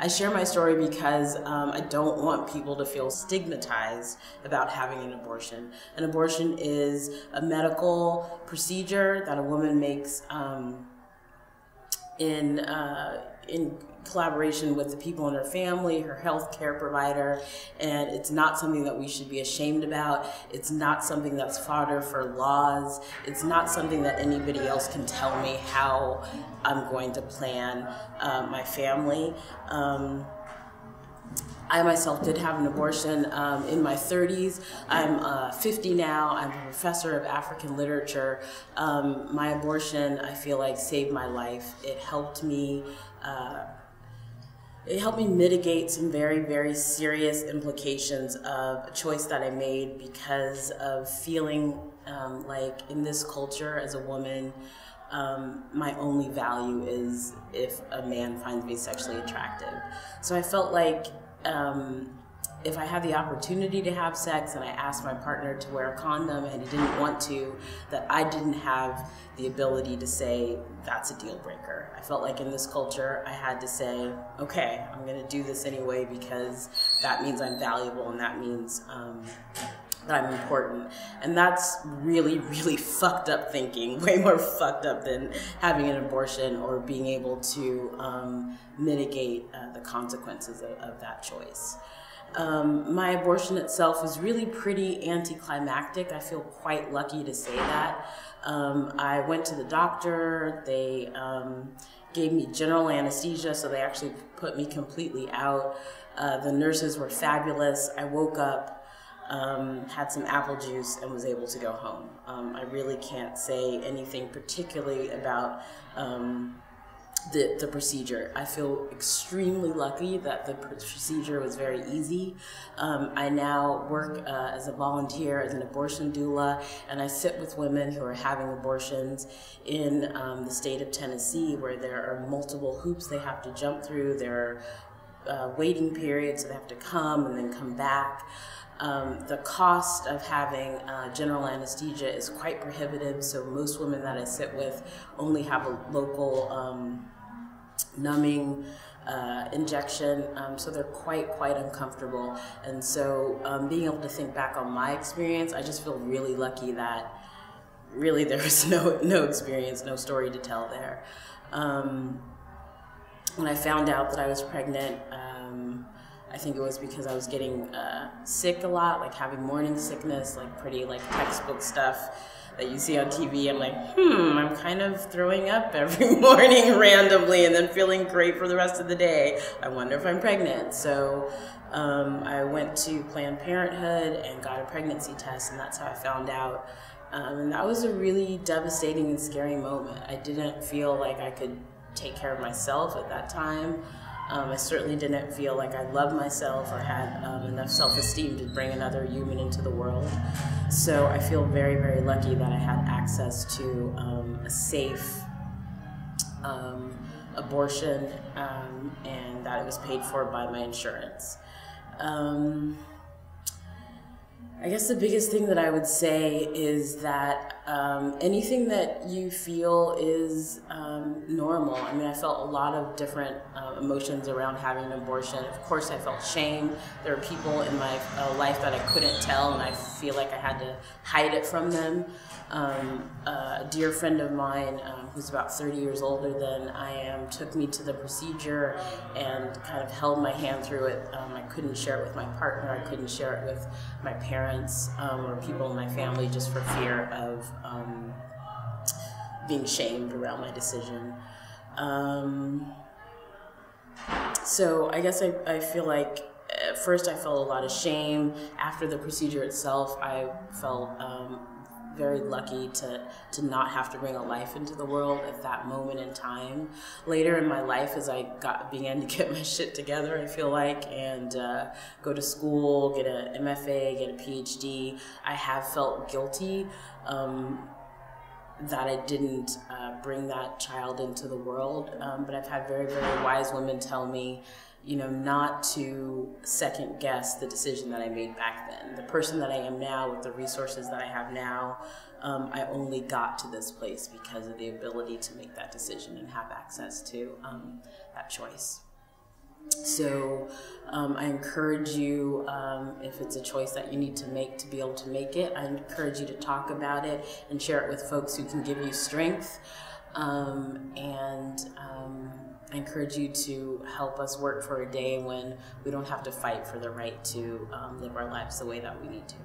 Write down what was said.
I share my story because I don't want people to feel stigmatized about having an abortion. An abortion is a medical procedure that a woman makes in collaboration with the people in her family, her health care provider, and it's not something that we should be ashamed about. It's not something that's fodder for laws. It's not something that anybody else can tell me how I'm going to plan my family. I myself did have an abortion in my 30s. I'm 50 now. I'm a professor of African literature. My abortion, I feel like, saved my life. It helped me mitigate some very, very serious implications of a choice that I made because of feeling like in this culture as a woman, my only value is if a man finds me sexually attractive. So I felt like if I had the opportunity to have sex and I asked my partner to wear a condom and he didn't want to, that I didn't have the ability to say that's a deal breaker. I felt like in this culture I had to say, okay, I'm gonna do this anyway because that means I'm valuable and that means that I'm important. And that's really, really fucked up thinking, way more fucked up than having an abortion or being able to mitigate the consequences of that choice. My abortion itself was really pretty anticlimactic. I feel quite lucky to say that. I went to the doctor. They gave me general anesthesia, so they actually put me completely out. The nurses were fabulous. I woke up, had some apple juice, and was able to go home. I really can't say anything particularly about the procedure. I feel extremely lucky that the procedure was very easy. I now work as a volunteer, as an abortion doula, and I sit with women who are having abortions in the state of Tennessee, where there are multiple hoops they have to jump through. There are waiting periods, so they have to come and then come back. The cost of having general anesthesia is quite prohibitive, so most women that I sit with only have a local numbing injection, so they're quite uncomfortable. And so being able to think back on my experience, I just feel really lucky that really there was no experience, no story to tell there. When I found out that I was pregnant, I think it was because I was getting sick a lot, like having morning sickness, like pretty like textbook stuff that you see on TV. I'm like, I'm kind of throwing up every morning randomly and then feeling great for the rest of the day. I wonder if I'm pregnant. So I went to Planned Parenthood and got a pregnancy test, and that's how I found out. And that was a really devastating and scary moment. I didn't feel like I could take care of myself at that time. I certainly didn't feel like I loved myself or had enough self-esteem to bring another human into the world. So I feel very, very lucky that I had access to a safe abortion and that it was paid for by my insurance. I guess the biggest thing that I would say is that anything that you feel is normal. I mean, I felt a lot of different emotions around having an abortion. Of course, I felt shame. There are people in my life that I couldn't tell, and I feel like I had to hide it from them. A dear friend of mine who's about 30 years older than I am took me to the procedure and kind of held my hand through it. I couldn't share it with my partner. I couldn't share it with my parents or people in my family just for fear of being shamed around my decision. So I guess I feel like at first I felt a lot of shame. After the procedure itself, I felt very lucky to not have to bring a life into the world at that moment in time. Later in my life, as I began to get my shit together, I feel like, and go to school, get an MFA, get a PhD, I have felt guilty that I didn't bring that child into the world. But I've had very, very wise women tell me, you know, not to second guess the decision that I made back then. The person that I am now, with the resources that I have now, I only got to this place because of the ability to make that decision and have access to that choice. So I encourage you, if it's a choice that you need to make to be able to make it, I encourage you to talk about it and share it with folks who can give you strength. I encourage you to help us work for a day when we don't have to fight for the right to live our lives the way that we need to.